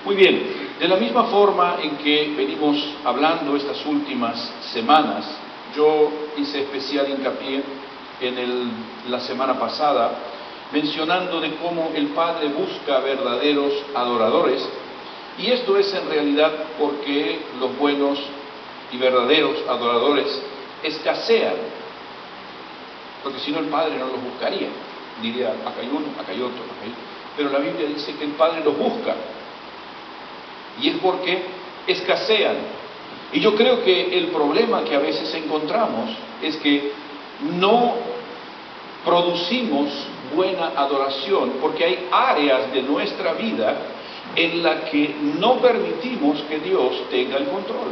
Muy bien, de la misma forma en que venimos hablando estas últimas semanas, yo hice especial hincapié en la semana pasada, mencionando de cómo el Padre busca verdaderos adoradores, y esto es en realidad porque los buenos y verdaderos adoradores escasean, porque si no el Padre no los buscaría, diría acá hay uno, acá hay otro, acá hay otro. Pero la Biblia dice que el Padre los busca, y es porque escasean. Y yo creo que el problema que a veces encontramos es que no producimos buena adoración porque hay áreas de nuestra vida en las que no permitimos que Dios tenga el control.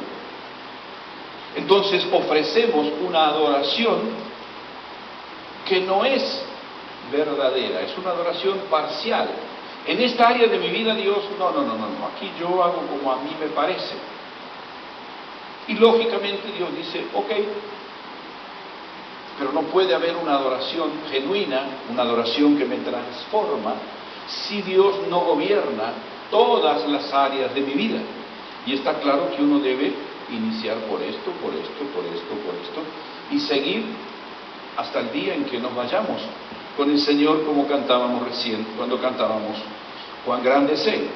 Entonces ofrecemos una adoración que no es verdadera, es una adoración parcial. En esta área de mi vida Dios, no, aquí yo hago como a mí me parece. Y lógicamente Dios dice, ok, pero no puede haber una adoración genuina, una adoración que me transforma, si Dios no gobierna todas las áreas de mi vida. Y está claro que uno debe iniciar por esto, y seguir hasta el día en que nos vayamos con el Señor, como cantábamos recién, cuando cantábamos Cuán grande es Él.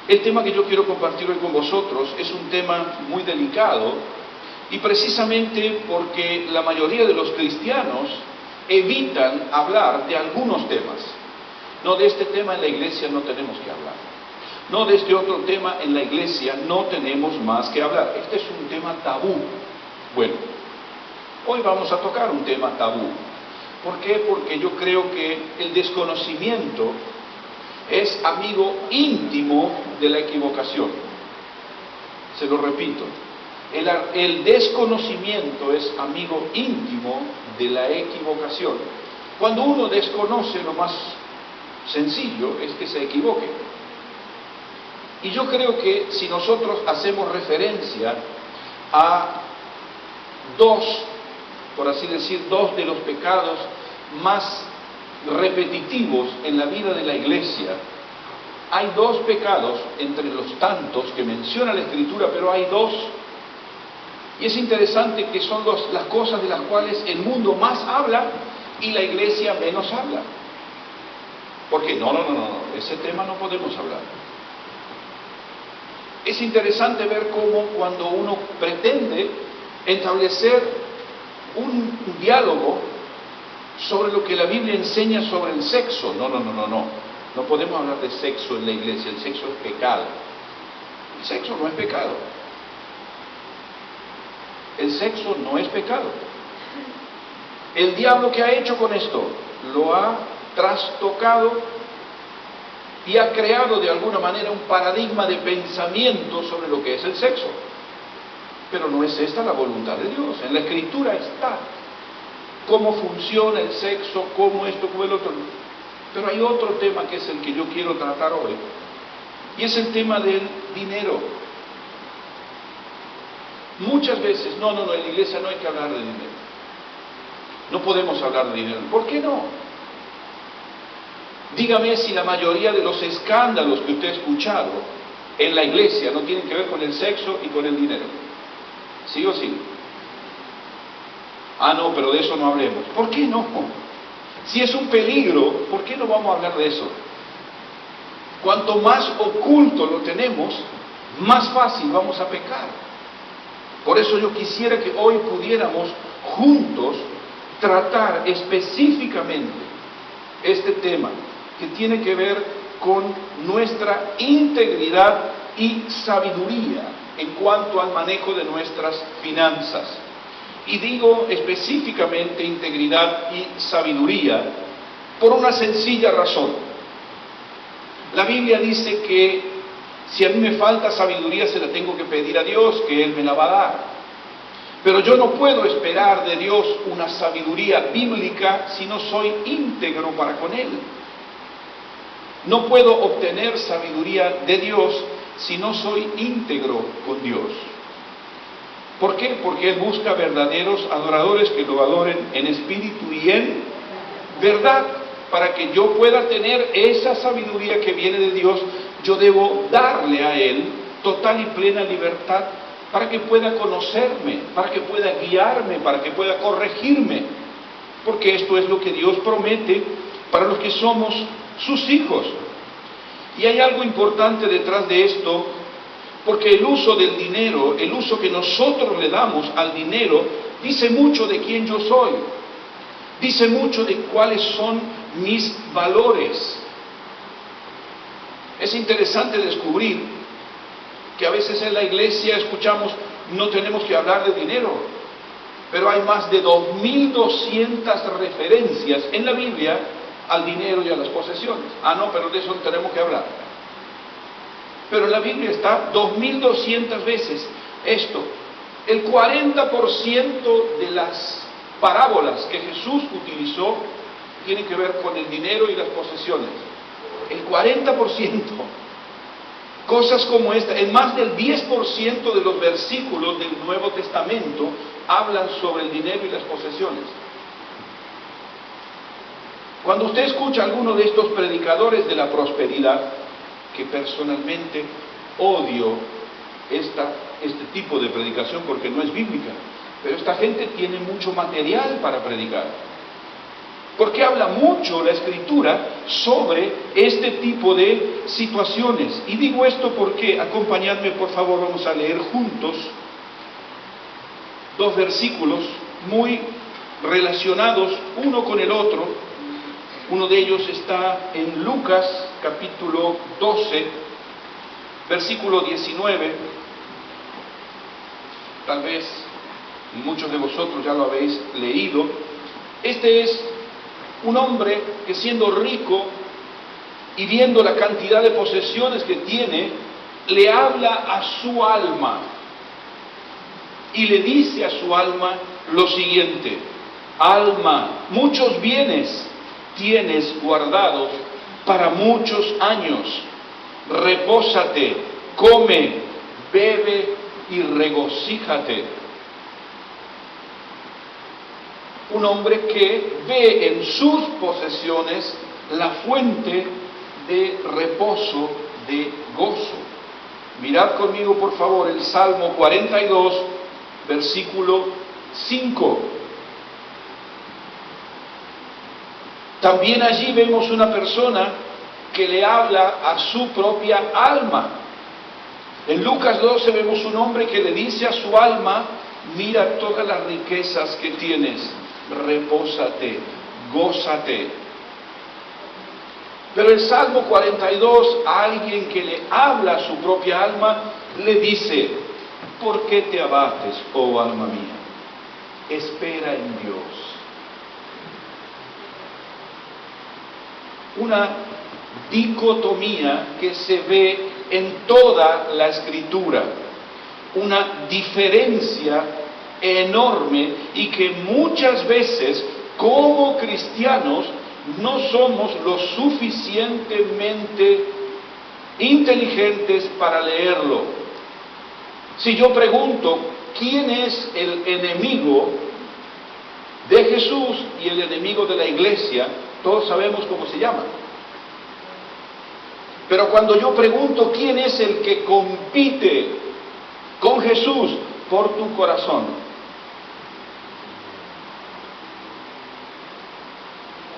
El tema que yo quiero compartir hoy con vosotros es un tema muy delicado, y precisamente porque la mayoría de los cristianos evitan hablar de algunos temas. No, de este tema en la iglesia no tenemos que hablar. No, de este otro tema en la iglesia no tenemos más que hablar. Este es un tema tabú. Bueno, hoy vamos a tocar un tema tabú. ¿Por qué? Porque yo creo que el desconocimiento es amigo íntimo de la equivocación. Se lo repito. El desconocimiento es amigo íntimo de la equivocación. Cuando uno desconoce, lo más sencillo es que se equivoque. Y yo creo que si nosotros hacemos referencia a por así decir, dos de los pecados más repetitivos en la vida de la iglesia, hay dos pecados entre los tantos que menciona la Escritura, pero hay dos. Y es interesante que son las cosas de las cuales el mundo más habla y la iglesia menos habla. Porque no, ese tema no podemos hablar. Es interesante ver cómo cuando uno pretende establecer un diálogo sobre lo que la Biblia enseña sobre el sexo, no podemos hablar de sexo en la iglesia, el sexo es pecado. El sexo no es pecado. El sexo no es pecado. El diablo, ¿qué ha hecho con esto? Lo ha trastocado y ha creado de alguna manera un paradigma de pensamiento sobre lo que es el sexo. Pero no es esta la voluntad de Dios. En la Escritura está cómo funciona el sexo, cómo esto, cómo el otro. Pero hay otro tema que es el que yo quiero tratar hoy, y es el tema del dinero. Muchas veces, no, en la iglesia no hay que hablar de dinero. No podemos hablar de dinero. ¿Por qué no? Dígame si la mayoría de los escándalos que usted ha escuchado en la iglesia no tienen que ver con el sexo y con el dinero. ¿Sí o sí? Ah, no, pero de eso no hablemos. ¿Por qué no? Si es un peligro, ¿por qué no vamos a hablar de eso? Cuanto más oculto lo tenemos, más fácil vamos a pecar. Por eso yo quisiera que hoy pudiéramos juntos tratar específicamente este tema que tiene que ver con nuestra integridad y sabiduría en cuanto al manejo de nuestras finanzas. Y digo específicamente integridad y sabiduría por una sencilla razón. La Biblia dice que si a mí me falta sabiduría se la tengo que pedir a Dios, que Él me la va a dar. Pero yo no puedo esperar de Dios una sabiduría bíblica si no soy íntegro para con Él. No puedo obtener sabiduría de Dios si no soy íntegro con Dios. ¿Por qué? Porque Él busca verdaderos adoradores que lo adoren en espíritu y en verdad, para que yo pueda tener esa sabiduría que viene de Dios, Yo debo darle a Él total y plena libertad para que pueda conocerme, para que pueda guiarme, para que pueda corregirme, porque esto es lo que Dios promete para los que somos sus hijos. Y hay algo importante detrás de esto, porque el uso del dinero, el uso que nosotros le damos al dinero, dice mucho de quién yo soy, dice mucho de cuáles son mis valores. Es interesante descubrir que a veces en la iglesia escuchamos, no tenemos que hablar de dinero, pero hay más de 2.200 referencias en la Biblia al dinero y a las posesiones. No, pero de eso no tenemos que hablar. Pero en la Biblia está 2.200 veces esto. El 40% de las parábolas que Jesús utilizó tienen que ver con el dinero y las posesiones. El 40%. Cosas como esta, en más del 10% de los versículos del Nuevo Testamento hablan sobre el dinero y las posesiones. Cuando usted escucha a alguno de estos predicadores de la prosperidad, que personalmente odio este tipo de predicación porque no es bíblica, pero esta gente tiene mucho material para predicar. Porque habla mucho la Escritura sobre este tipo de situaciones. Y digo esto porque, acompañadme por favor, vamos a leer juntos dos versículos muy relacionados uno con el otro. Uno de ellos está en Lucas capítulo 12, versículo 19. Tal vez muchos de vosotros ya lo habéis leído. Este es un hombre que, siendo rico y viendo la cantidad de posesiones que tiene, le habla a su alma y le dice a su alma lo siguiente: alma, muchos bienes tienes guardados para muchos años, repósate, come, bebe y regocíjate. Un hombre que ve en sus posesiones la fuente de reposo, de gozo. Mirad conmigo por favor el Salmo 42, versículo 5. También allí vemos una persona que le habla a su propia alma. En Lucas 12 vemos un hombre que le dice a su alma: mira todas las riquezas que tienes, repósate, gózate. Pero el Salmo 42, a alguien que le habla a su propia alma, le dice: ¿por qué te abates, oh alma mía? Espera en Dios. Una dicotomía que se ve en toda la Escritura, una diferencia enorme, y que muchas veces como cristianos no somos lo suficientemente inteligentes para leerlo. Si yo pregunto quién es el enemigo de Jesús y el enemigo de la iglesia, todos sabemos cómo se llama. Pero cuando yo pregunto quién es el que compite con Jesús por tu corazón,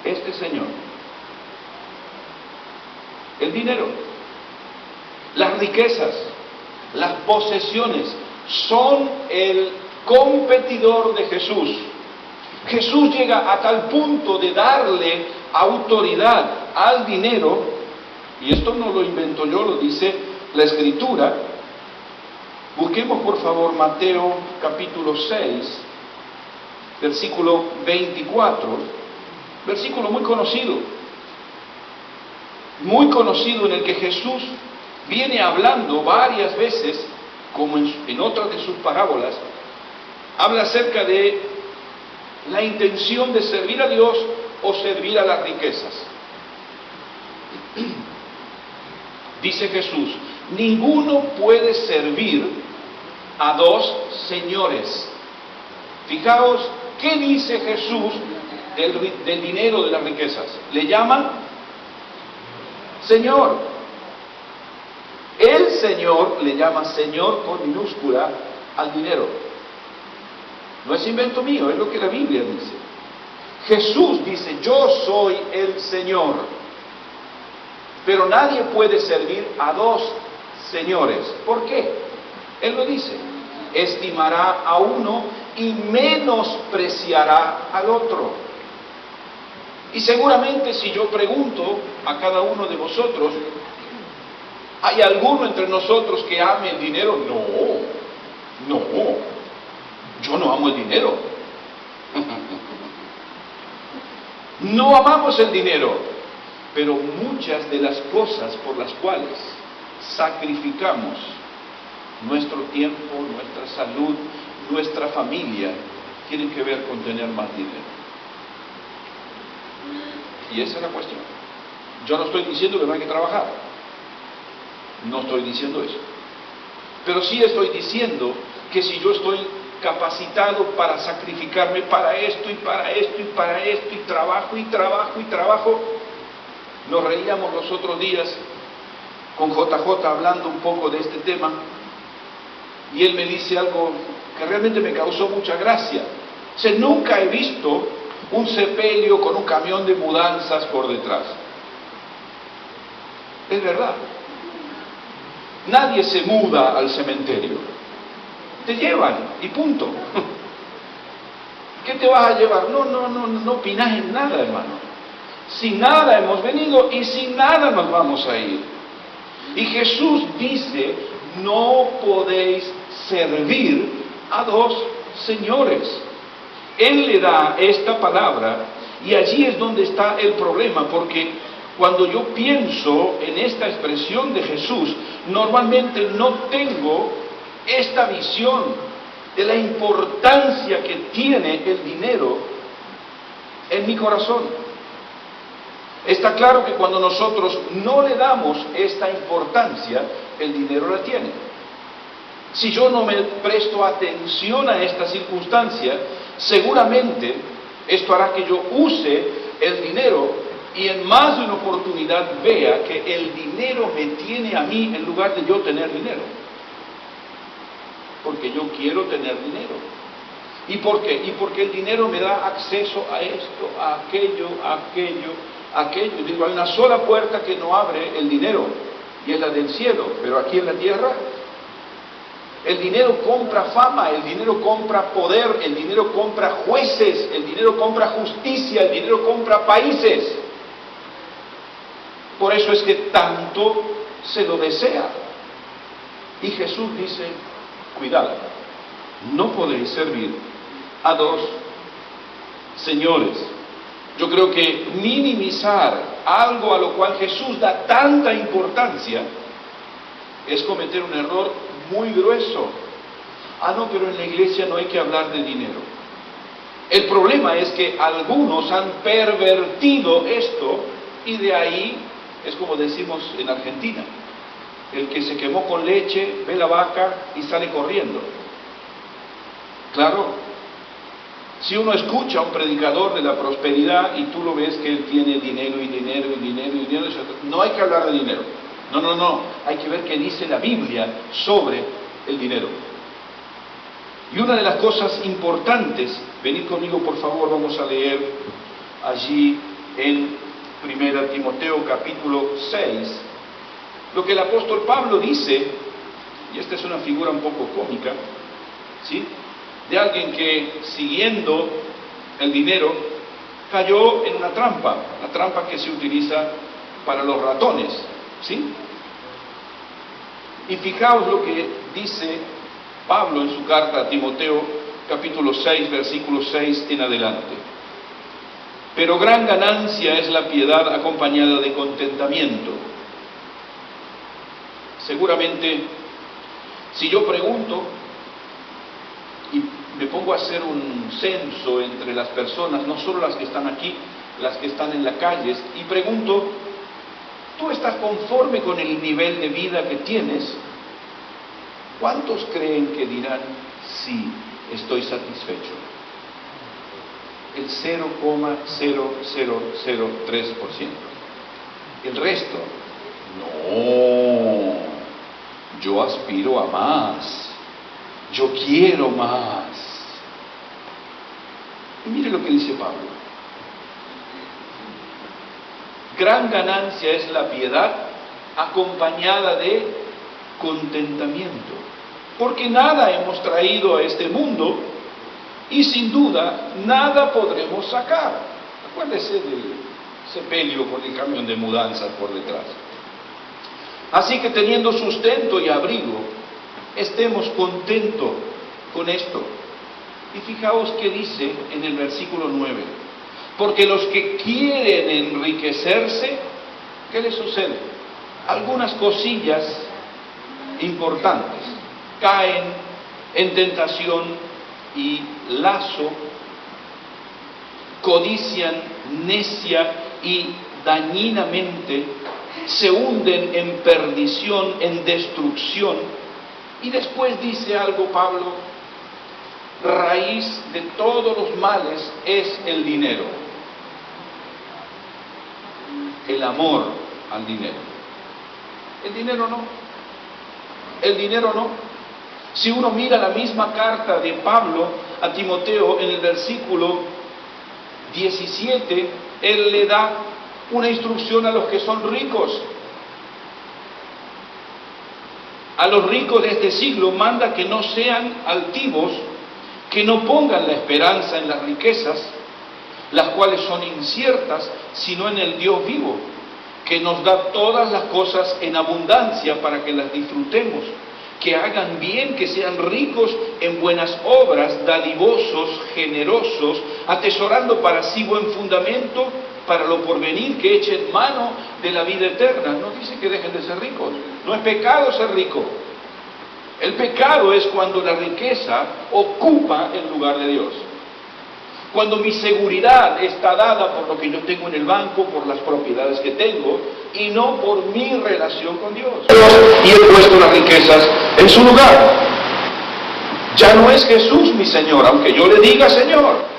este señor, el dinero, las riquezas, las posesiones son el competidor de Jesús. Jesús llega a tal punto de darle autoridad al dinero, y esto no lo invento yo, lo dice la Escritura. Busquemos por favor Mateo capítulo 6, versículo 24, versículo muy conocido en el que Jesús viene hablando varias veces, como en otras de sus parábolas, habla acerca de la intención de servir a Dios o servir a las riquezas. Dice Jesús: ninguno puede servir a dos señores. Fijaos qué dice Jesús del dinero, de las riquezas. Le llama Señor. El Señor le llama Señor con minúscula al dinero. No es invento mío, es lo que la Biblia dice. Jesús dice, yo soy el Señor. Pero nadie puede servir a dos señores. ¿Por qué? Él lo dice. Estimará a uno y menospreciará al otro. Y seguramente si yo pregunto a cada uno de vosotros, ¿hay alguno entre nosotros que ame el dinero? No, yo no amo el dinero. No amamos el dinero, pero muchas de las cosas por las cuales sacrificamos nuestro tiempo, nuestra salud, nuestra familia, tienen que ver con tener más dinero. Y esa es la cuestión. Yo no estoy diciendo que no hay que trabajar. No estoy diciendo eso. Pero sí estoy diciendo que si yo estoy capacitado para sacrificarme para esto y para esto y para esto y trabajo y trabajo y trabajo. Nos reíamos los otros días con JJ hablando un poco de este tema y él me dice algo que realmente me causó mucha gracia. Dice, nunca he visto un sepelio con un camión de mudanzas por detrás. Es verdad. Nadie se muda al cementerio. Te llevan y punto. ¿Qué te vas a llevar? No opinas en nada, hermano. Sin nada hemos venido y sin nada nos vamos a ir. Y Jesús dice, no podéis servir a dos señores. Él le da esta palabra y allí es donde está el problema, porque cuando yo pienso en esta expresión de Jesús, normalmente no tengo esta visión de la importancia que tiene el dinero en mi corazón. Está claro que cuando nosotros no le damos esta importancia, el dinero la tiene. Si yo no me presto atención a esta circunstancia, seguramente esto hará que yo use el dinero y en más de una oportunidad vea que el dinero me tiene a mí en lugar de yo tener dinero. Porque yo quiero tener dinero. ¿Y por qué? Y porque el dinero me da acceso a esto, a aquello, a aquello, a aquello. Digo, hay una sola puerta que no abre el dinero, y es la del cielo, pero aquí en la tierra, el dinero compra fama, el dinero compra poder, el dinero compra jueces, el dinero compra justicia, el dinero compra países. Por eso es que tanto se lo desea. Y Jesús dice, cuidado, no podéis servir a dos señores. Yo creo que minimizar algo a lo cual Jesús da tanta importancia es cometer un error muy grueso. No, pero en la iglesia no hay que hablar de dinero. El problema es que algunos han pervertido esto y de ahí es como decimos en Argentina. El que se quemó con leche, ve la vaca y sale corriendo. Claro, si uno escucha a un predicador de la prosperidad y tú lo ves que él tiene dinero y dinero y dinero y dinero, no hay que hablar de dinero. No, hay que ver qué dice la Biblia sobre el dinero. Y una de las cosas importantes, venid conmigo por favor, vamos a leer allí en 1 Timoteo capítulo 6, lo que el apóstol Pablo dice, y esta es una figura un poco cómica, ¿sí?, de alguien que siguiendo el dinero cayó en una trampa, la trampa que se utiliza para los ratones, ¿sí? Y fijaos lo que dice Pablo en su carta a Timoteo, capítulo 6, versículo 6 en adelante. Pero gran ganancia es la piedad acompañada de contentamiento. Seguramente, si yo pregunto y me pongo a hacer un censo entre las personas, no solo las que están aquí, las que están en las calles, y pregunto, ¿tú estás conforme con el nivel de vida que tienes? ¿Cuántos creen que dirán, sí, estoy satisfecho? El 0,0003%. El resto, no. yo aspiro a más, yo quiero más. Y mire lo que dice Pablo. Gran ganancia es la piedad acompañada de contentamiento, porque nada hemos traído a este mundo y sin duda nada podremos sacar. Acuérdese del sepelio con el camión de mudanzas por detrás. Así que teniendo sustento y abrigo, estemos contentos con esto. Y fijaos que dice en el versículo 9, porque los que quieren enriquecerse, ¿qué les sucede? Algunas cosillas importantes caen en tentación y lazo, codician necia y dañinamente, se hunden en perdición, en destrucción. Y después dice algo Pablo: raíz de todos los males es el dinero, el amor al dinero. El dinero no. El dinero no. Si uno mira la misma carta de Pablo a Timoteo, en el versículo 17, él le da una instrucción a los que son ricos. A los ricos de este siglo manda que no sean altivos, que no pongan la esperanza en las riquezas, las cuales son inciertas, sino en el Dios vivo, que nos da todas las cosas en abundancia para que las disfrutemos, que hagan bien, que sean ricos en buenas obras, dadivosos, generosos, atesorando para sí buen fundamento, para lo porvenir, que echen mano de la vida eterna. No dice que dejen de ser ricos, no es pecado ser rico. El pecado es cuando la riqueza ocupa el lugar de Dios. Cuando mi seguridad está dada por lo que yo tengo en el banco, por las propiedades que tengo, y no por mi relación con Dios. Y he puesto las riquezas en su lugar. Ya no es Jesús mi Señor, aunque yo le diga Señor.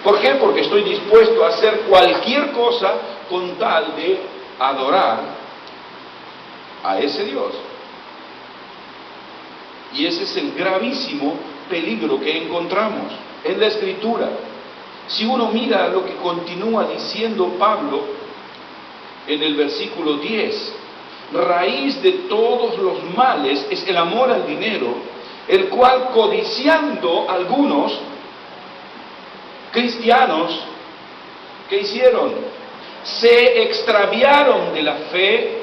¿Por qué? Porque estoy dispuesto a hacer cualquier cosa con tal de adorar a ese Dios. Y ese es el gravísimo peligro que encontramos en la Escritura. Si uno mira lo que continúa diciendo Pablo en el versículo 10, raíz de todos los males es el amor al dinero, el cual codiciando algunos cristianos, ¿qué hicieron? Se extraviaron de la fe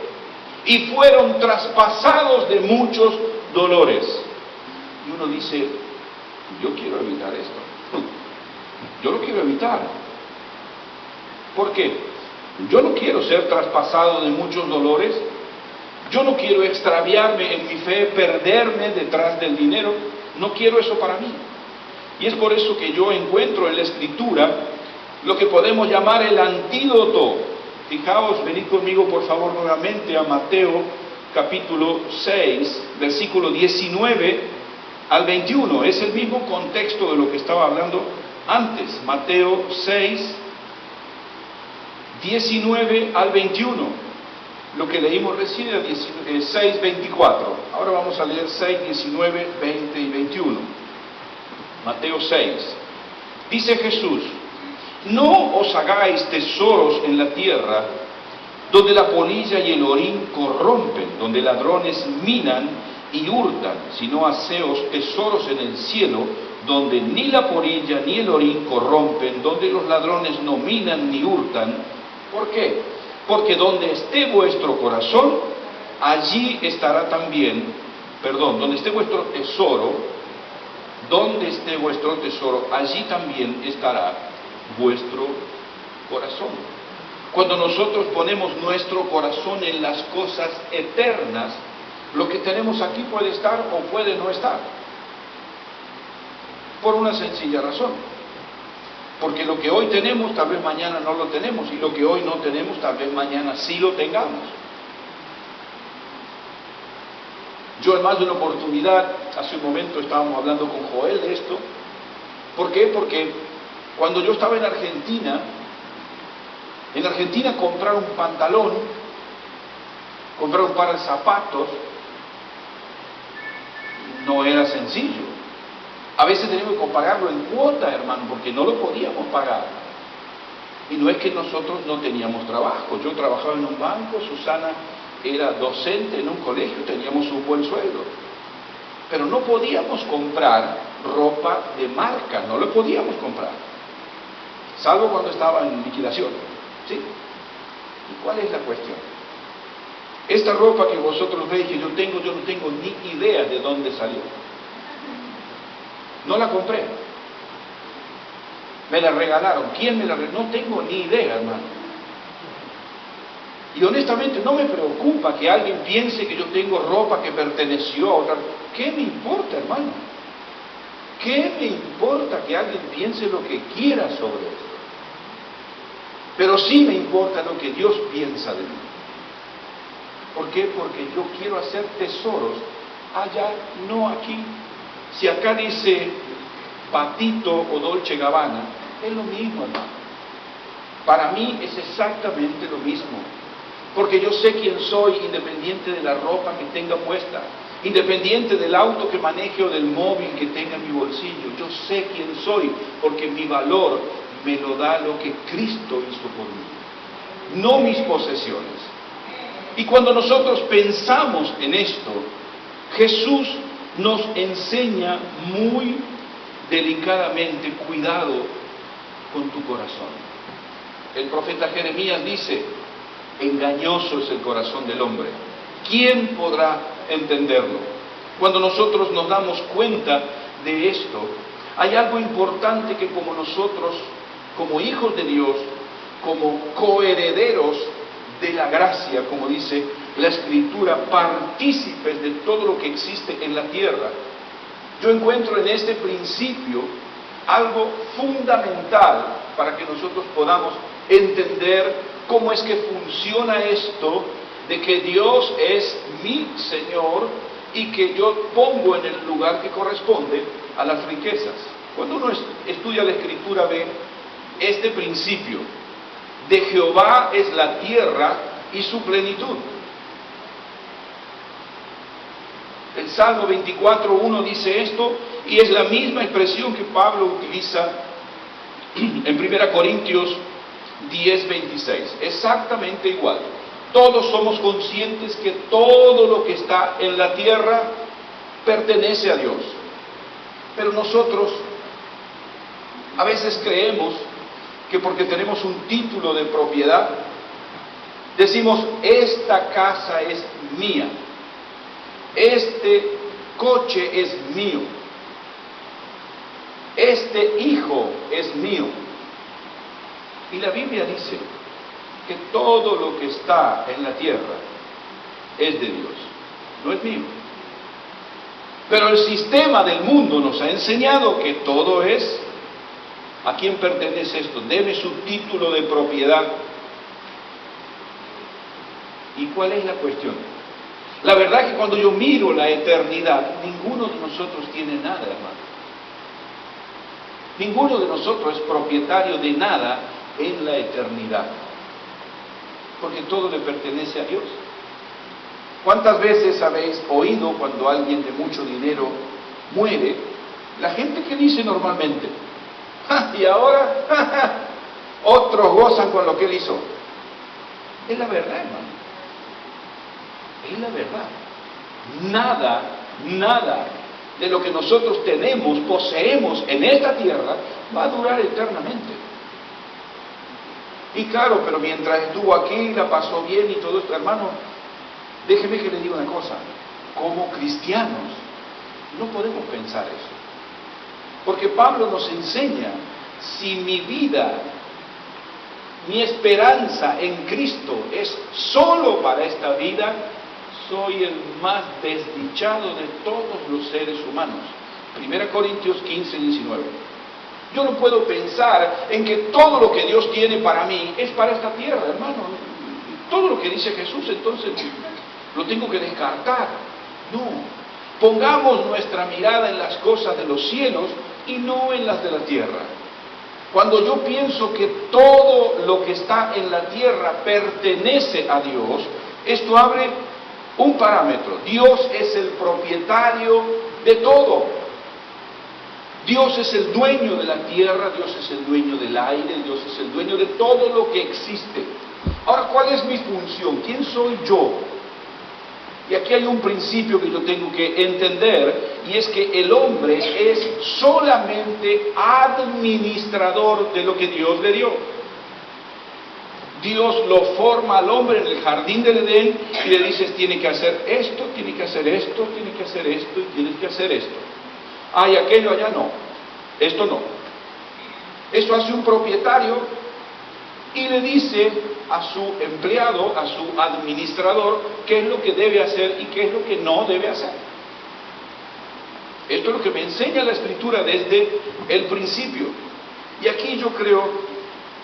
y fueron traspasados de muchos dolores. Y uno dice, yo quiero evitar esto. Yo lo quiero evitar. ¿Por qué? Yo no quiero ser traspasado de muchos dolores. Yo no quiero extraviarme en mi fe, perderme detrás del dinero. No quiero eso para mí. Y es por eso que yo encuentro en la Escritura lo que podemos llamar el antídoto. Fijaos, venid conmigo por favor nuevamente a Mateo capítulo 6, versículo 19 al 21. Es el mismo contexto de lo que estaba hablando antes. Mateo 6, 19 al 21. Lo que leímos recién era 6, 24. Ahora vamos a leer 6, 19, 20 y 21. Mateo 6. Dice Jesús: no os hagáis tesoros en la tierra, donde la polilla y el orín corrompen, donde ladrones minan y hurtan, sino haceos tesoros en el cielo, donde ni la polilla ni el orín corrompen, donde los ladrones no minan ni hurtan. ¿Por qué? Porque donde esté vuestro corazón, allí estará también, donde esté vuestro tesoro, allí también estará vuestro corazón. Cuando nosotros ponemos nuestro corazón en las cosas eternas, lo que tenemos aquí puede estar o puede no estar. Por una sencilla razón. Porque lo que hoy tenemos, tal vez mañana no lo tenemos. Y lo que hoy no tenemos, tal vez mañana sí lo tengamos. Yo en más de una oportunidad, hace un momento estábamos hablando con Joel de esto. ¿Por qué? Porque cuando yo estaba en Argentina En comprar un pantalón, comprar un par de zapatos, no era sencillo. A veces teníamos que pagarlo en cuota, hermano, porque no lo podíamos pagar. Y no es que nosotros no teníamos trabajo. Yo trabajaba en un banco, Susana era docente en un colegio, teníamos un buen sueldo. Pero no podíamos comprar ropa de marca, no lo podíamos comprar. Salvo cuando estaba en liquidación. ¿Sí? ¿Y cuál es la cuestión? Esta ropa que vosotros veis que yo no tengo ni idea de dónde salió. No la compré. Me la regalaron. ¿Quién me la regaló? No tengo ni idea, hermano. Y honestamente no me preocupa que alguien piense que yo tengo ropa que perteneció a otra. ¿Qué me importa, hermano? ¿Qué me importa que alguien piense lo que quiera sobre esto? Pero sí me importa lo que Dios piensa de mí. ¿Por qué? Porque yo quiero hacer tesoros allá, no aquí. Si acá dice Patito o Dolce Gabbana, es lo mismo, hermano. Para mí es exactamente lo mismo. Porque yo sé quién soy, independiente de la ropa que tenga puesta, independiente del auto que maneje o del móvil que tenga en mi bolsillo. Yo sé quién soy, porque mi valor me lo da lo que Cristo hizo por mí, no mis posesiones. Y cuando nosotros pensamos en esto, Jesús nos enseña muy delicadamente: cuidado con tu corazón. El profeta Jeremías dice: engañoso es el corazón del hombre, ¿quién podrá entenderlo? Cuando nosotros nos damos cuenta de esto, hay algo importante que como nosotros, como hijos de Dios, como coherederos de la gracia, como dice la Escritura, partícipes de todo lo que existe en la tierra, yo encuentro en este principio algo fundamental para que nosotros podamos entender cómo es que funciona esto de que Dios es mi Señor y que yo pongo en el lugar que corresponde a las riquezas. Cuando uno estudia la Escritura ve este principio: de Jehová es la tierra y su plenitud. El Salmo 24:1 dice esto, y es la misma expresión que Pablo utiliza en 1 Corintios 10:26, exactamente igual. Todos somos conscientes que todo lo que está en la tierra pertenece a Dios. Pero nosotros a veces creemos que porque tenemos un título de propiedad, decimos: esta casa es mía, este coche es mío, este hijo es mío. Y la Biblia dice que todo lo que está en la tierra es de Dios, no es mío. Pero el sistema del mundo nos ha enseñado que todo es... ¿A quién pertenece esto? Deme su título de propiedad. ¿Y cuál es la cuestión? La verdad es que cuando yo miro la eternidad, ninguno de nosotros tiene nada, hermano. Ninguno de nosotros es propietario de nada en la eternidad, porque todo le pertenece a Dios. ¿Cuántas veces habéis oído cuando alguien de mucho dinero muere, la gente que dice normalmente: ¡ja! Y ahora otros gozan con lo que él hizo? Es la verdad, hermano, es la verdad. Nada de lo que nosotros tenemos, poseemos en esta tierra, va a durar eternamente. Y claro, pero mientras estuvo aquí, la pasó bien y todo esto, hermano, déjeme que le diga una cosa: como cristianos no podemos pensar eso, porque Pablo nos enseña: si mi vida, mi esperanza en Cristo es solo para esta vida, soy el más desdichado de todos los seres humanos. 1 Corintios 15:19. Yo no puedo pensar en que todo lo que Dios tiene para mí es para esta tierra, hermano. Todo lo que dice Jesús, entonces, lo tengo que descartar. No. Pongamos nuestra mirada en las cosas de los cielos y no en las de la tierra. Cuando yo pienso que todo lo que está en la tierra pertenece a Dios, esto abre un parámetro: Dios es el propietario de todo. Dios es el dueño de la tierra, Dios es el dueño del aire, Dios es el dueño de todo lo que existe. Ahora, ¿cuál es mi función? ¿Quién soy yo? Y aquí hay un principio que yo tengo que entender, y es que el hombre es solamente administrador de lo que Dios le dio. Dios lo forma al hombre en el jardín del Edén y le dice, tiene que hacer esto, tiene que hacer esto, tiene que hacer esto y tienes que hacer esto. Hay aquello allá, no. Esto no. Esto hace un propietario y le dice a su empleado, a su administrador, qué es lo que debe hacer y qué es lo que no debe hacer. Esto es lo que me enseña la Escritura desde el principio. Y aquí yo creo,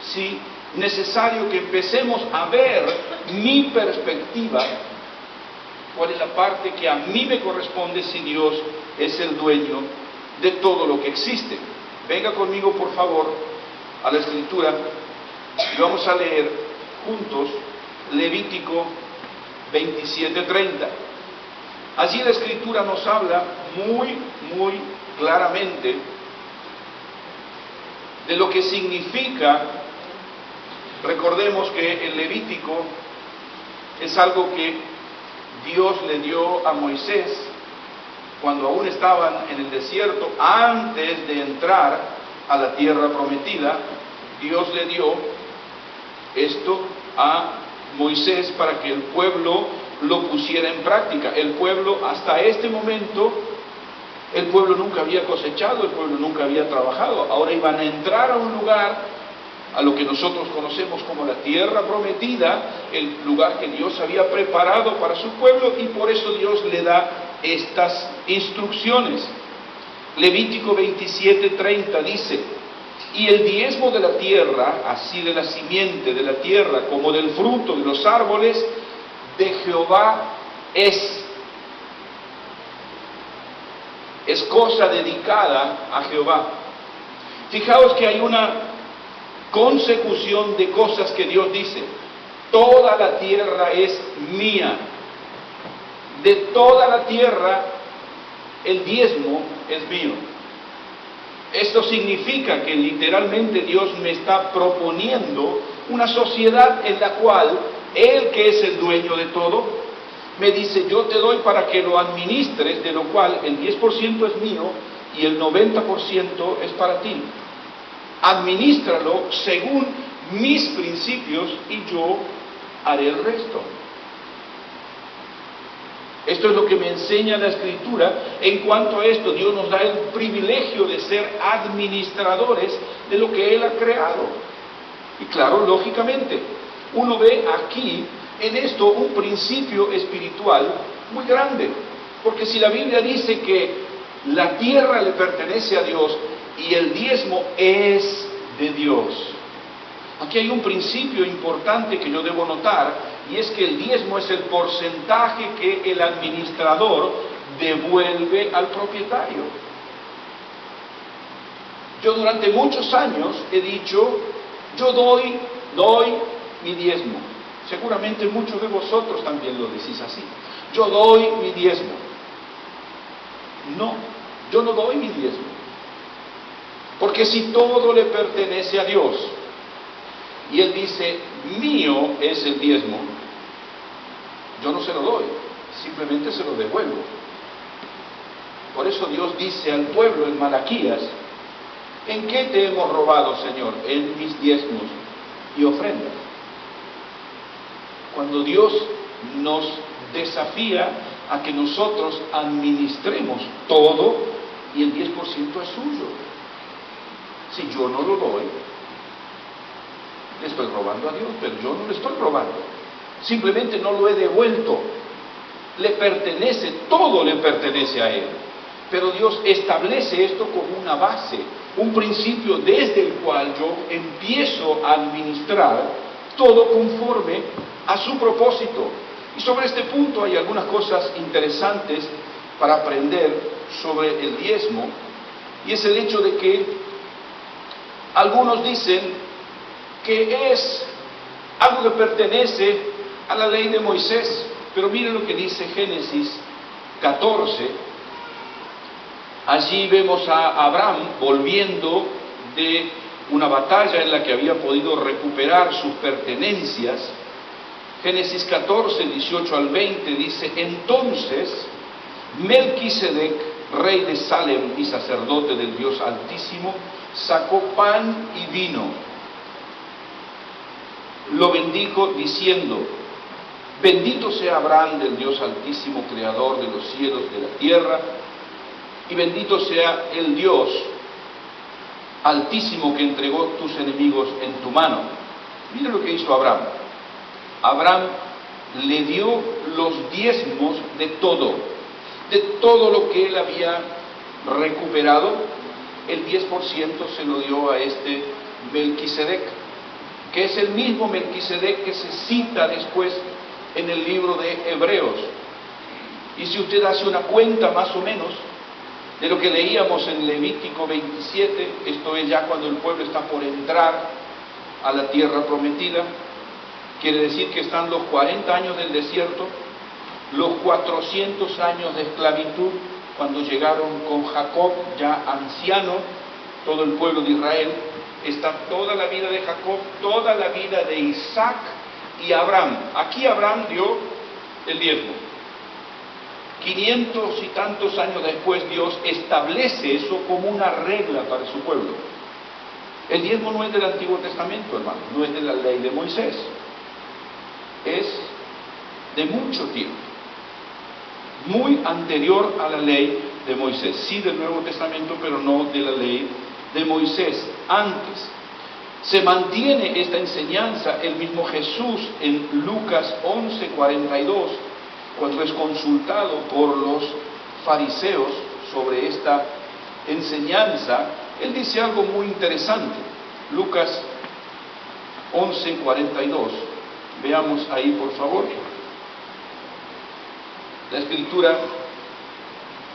sí, necesario que empecemos a ver mi perspectiva, cuál es la parte que a mí me corresponde si Dios es el dueño de todo lo que existe. Venga conmigo, por favor, a la Escritura y vamos a leer juntos Levítico 27:30. Allí la Escritura nos habla muy claramente de lo que significa. Recordemos que el Levítico es algo que Dios le dio a Moisés cuando aún estaban en el desierto, antes de entrar a la tierra prometida. Dios le dio esto a Moisés para que el pueblo lo pusiera en práctica. El pueblo hasta este momento, el pueblo nunca había cosechado, el pueblo nunca había trabajado. Ahora iban a entrar a un lugar, a lo que nosotros conocemos como la tierra prometida, el lugar que Dios había preparado para su pueblo, y por eso Dios le da estas instrucciones. Levítico 27:30 dice, y el diezmo de la tierra, así de la simiente de la tierra como del fruto de los árboles, de Jehová es cosa dedicada a Jehová. Fijaos que hay una consecución de cosas que Dios dice. Toda la tierra es mía. De toda la tierra el diezmo es mío. Esto significa que literalmente Dios me está proponiendo una sociedad en la cual Él, que es el dueño de todo, me dice, yo te doy para que lo administres, de lo cual el 10% es mío y el 90% es para ti. Adminístralo según mis principios y yo haré el resto. Esto es lo que me enseña la Escritura en cuanto a esto. Dios nos da el privilegio de ser administradores de lo que Él ha creado. Y claro, lógicamente, uno ve aquí en esto un principio espiritual muy grande. Porque si la Biblia dice que la tierra le pertenece a Dios y el diezmo es de Dios, aquí hay un principio importante que yo debo notar, y es que el diezmo es el porcentaje que el administrador devuelve al propietario. Yo durante muchos años he dicho, yo doy mi diezmo. Seguramente muchos de vosotros también lo decís así. Yo doy mi diezmo. No, yo no doy mi diezmo. Porque si todo le pertenece a Dios, y Él dice, mío es el diezmo, yo no se lo doy, simplemente se lo devuelvo. Por eso Dios dice al pueblo en Malaquías, ¿en qué te hemos robado, Señor? En mis diezmos y ofrendas. Cuando Dios nos desafía a que nosotros administremos todo y el 10% es suyo. Si yo no lo doy, le estoy robando a Dios, pero yo no le estoy robando. Simplemente no lo he devuelto. Le pertenece, todo le pertenece a Él. Pero Dios establece esto como una base, un principio desde el cual yo empiezo a administrar todo conforme a su propósito. Y sobre este punto hay algunas cosas interesantes para aprender sobre el diezmo, y es el hecho de que algunos dicen que es algo que pertenece a la ley de Moisés, pero miren lo que dice Génesis 14, Allí vemos a Abraham volviendo de una batalla en la que había podido recuperar sus pertenencias. Génesis 14, 18 al 20 dice: entonces Melquisedec, rey de Salem y sacerdote del Dios Altísimo, sacó pan y vino. Lo bendijo diciendo: bendito sea Abraham del Dios Altísimo, creador de los cielos y de la tierra, y bendito sea el Dios Altísimo que entregó tus enemigos en tu mano. Mira lo que hizo Abraham. Abraham le dio los diezmos de todo lo que él había recuperado. El 10% se lo dio a este Melquisedec, que es el mismo Melquisedec que se cita después en el libro de Hebreos. Y si usted hace una cuenta más o menos de lo que leíamos en Levítico 27, esto es ya cuando el pueblo está por entrar a la tierra prometida, quiere decir que están los 40 años del desierto, los 400 años de esclavitud, cuando llegaron con Jacob ya anciano, todo el pueblo de Israel, está toda la vida de Jacob, toda la vida de Isaac y Abraham. Aquí Abraham dio el diezmo. 500 y tantos años después Dios establece eso como una regla para su pueblo. El diezmo no es del Antiguo Testamento, hermano, no es de la ley de Moisés, es de mucho tiempo, muy anterior a la ley de Moisés, sí del Nuevo Testamento, pero no de la ley de Moisés. Antes se mantiene esta enseñanza. El mismo Jesús en Lucas 11:42, cuando es consultado por los fariseos sobre esta enseñanza, él dice algo muy interesante. Lucas 11:42, veamos ahí por favor. La Escritura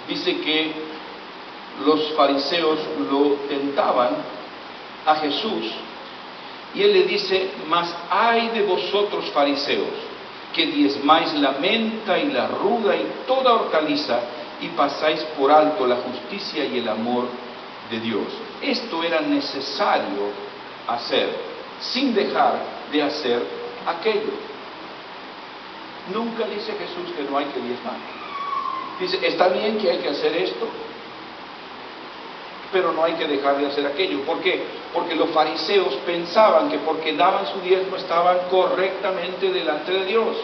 dice que los fariseos lo tentaban a Jesús, y él le dice: mas ay de vosotros fariseos, que diezmáis la menta y la ruda y toda hortaliza, y pasáis por alto la justicia y el amor de Dios. Esto era necesario hacer, sin dejar de hacer aquello. Nunca dice Jesús que no hay que diezmar. Dice: está bien que hay que hacer esto, pero no hay que dejar de hacer aquello. ¿Por qué? Porque los fariseos pensaban que porque daban su diezmo estaban correctamente delante de Dios.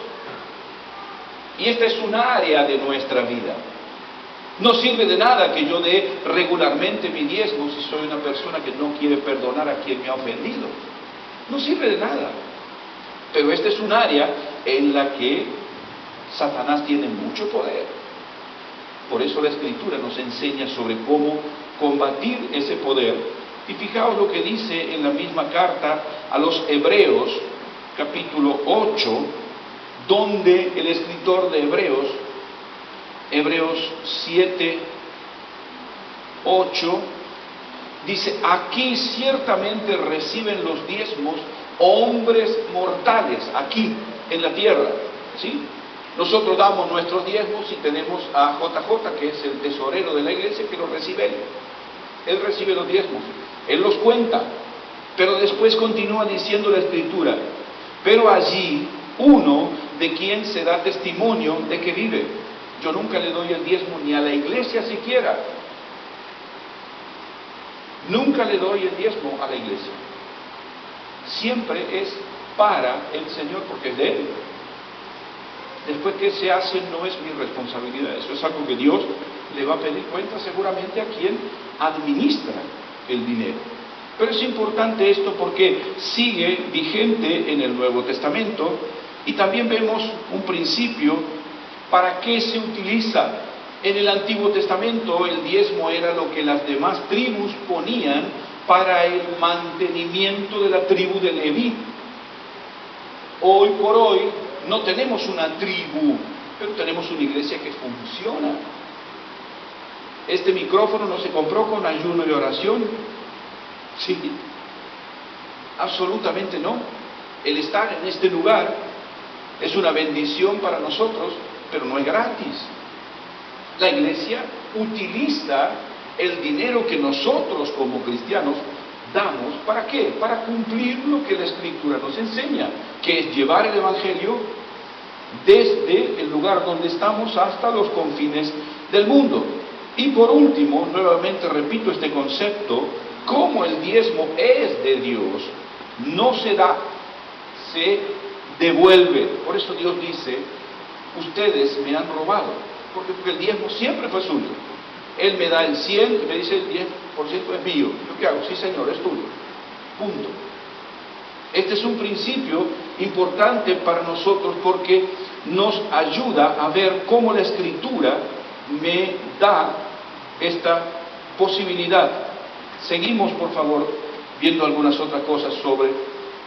Y esta es un área de nuestra vida. No sirve de nada que yo dé regularmente mi diezmo si soy una persona que no quiere perdonar a quien me ha ofendido. No sirve de nada. Pero esta es un área en la que Satanás tiene mucho poder. Por eso la Escritura nos enseña sobre cómo combatir ese poder. Y fijaos lo que dice en la misma carta a los Hebreos, capítulo 8, donde el escritor de Hebreos 7, 8, dice: aquí ciertamente reciben los diezmos hombres mortales, aquí en la tierra, ¿sí? Nosotros damos nuestros diezmos y tenemos a JJ, que es el tesorero de la iglesia, que los recibe él. Él recibe los diezmos, él los cuenta, pero después continúa diciendo la Escritura: pero allí uno de quien se da testimonio de que vive. Yo nunca le doy el diezmo ni a la iglesia siquiera. Nunca le doy el diezmo a la iglesia. Siempre es para el Señor, porque es de Él. Después que se hace no es mi responsabilidad. Eso es algo que Dios le va a pedir cuenta seguramente a quien administra el dinero. Pero es importante esto porque sigue vigente en el Nuevo Testamento, y también vemos un principio para qué se utiliza. En el Antiguo Testamento el diezmo era lo que las demás tribus ponían para el mantenimiento de la tribu de Leví. Hoy por hoy no tenemos una tribu, pero tenemos una iglesia que funciona. Este micrófono no se compró con ayuno y oración. Sí, absolutamente no. El estar en este lugar es una bendición para nosotros, pero no es gratis. La iglesia utiliza el dinero que nosotros como cristianos damos, ¿para qué? Para cumplir lo que la Escritura nos enseña, que es llevar el Evangelio desde el lugar donde estamos hasta los confines del mundo. Y por último, nuevamente repito este concepto, como el diezmo es de Dios, no se da, se devuelve. Por eso Dios dice, ustedes me han robado, porque el diezmo siempre fue suyo. Él me da el 100 y me dice el 10% es mío. ¿Yo qué hago? Sí, Señor, es tuyo. Punto. Este es un principio importante para nosotros porque nos ayuda a ver cómo la Escritura me da esta posibilidad. Seguimos, por favor, viendo algunas otras cosas sobre